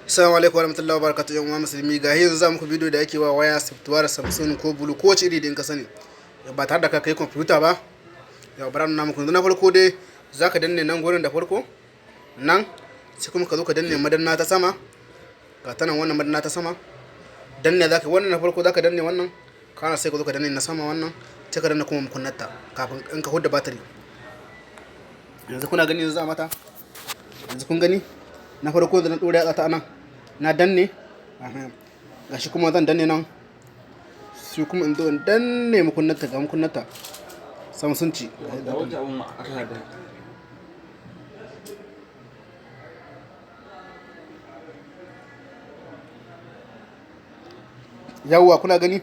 Assalamu alaikum warahmatullahi wabarakatuh yan uwa musulmi. Ga yanzu za muku bidiyo da ake wa waya software Samsung ko Blue ko wace iri da in ka sani ba tare da ka kai kwamfuta ba. Yau bara nuna muku. Na farko dai zaka danne nan gurin da farko nan, sai kuma ka zo ka danne madanna ta sama. Ga ta nan wannan madanna ta sama, danne zaka wannan na farko zaka danne wannan, kana sai ka zo ka danne na sama wannan, sai ka danne kuma mukunnata kafin in ka hudda battery. Yanzu kuna gani yanzu za mata, yanzu kun gani na farko da na dora ya ta nan na danne, gashi kuma zan danne nan, shi kuma in zo in danne mukunnata ga mukunnata Samsung ci. Yawwa kuna gani,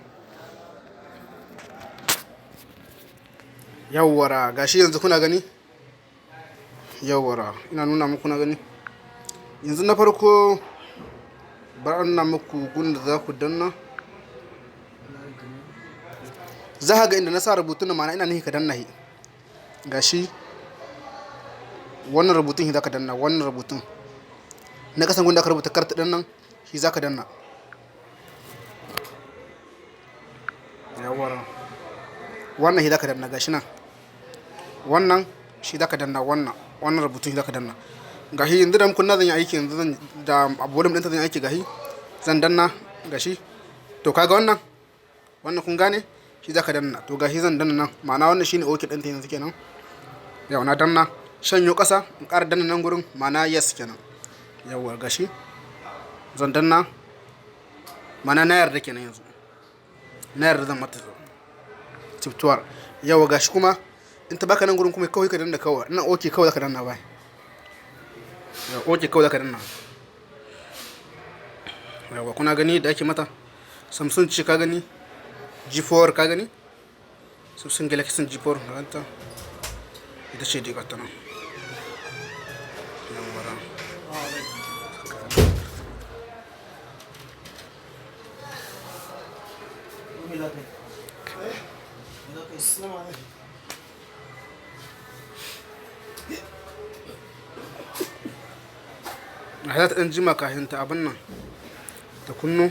yawwara gashi yanzu kuna gani, yawwara ina nuna muku na gani. Yanzu na farko ba an nuna muku gunda za ku danna, za ka ga inda na sa rubutun ma'ana ina nihi ka danna shi. Gashi wannan rubutun shi za ka danna, wannan rubutun na kasan gunda aka rubuta karta din nan shi za ka danna. Yawwara wannan shi za ka danna, gashi nan wannan shi za ka danna, wannan rubutun shi za ka danna. Gashi yanzu da kunna zan yi aiki, yanzu zan da volume ɗinta zan yi aiki, gashi zan danna gashi. To kaga wannan kun gane shi za ka danna. To gashi zan danna nan, ma'ana wannan shine okay ɗinta yanzu kenan. Yau na danna, shanyo ƙasa in ƙara danna nan gurin, ma'ana yes kenan. Yawwa gashi zan danna, ma'ana na yarda kenan. Yanzu na yarda zan mata software. Yawwa gashi kuma in ta baka nan gurin kuma kawai ka danna kawai nan okay kawai za ka danna bai. Oke kawai zaka danna. Yawa kuna gani da ake mata Samsung ce, ka gani G4, ka gani Samsung Galaxy G4 ganta ita ce dai gata nan. Za ta ɗan jima kafin ta abin nan ta kunno.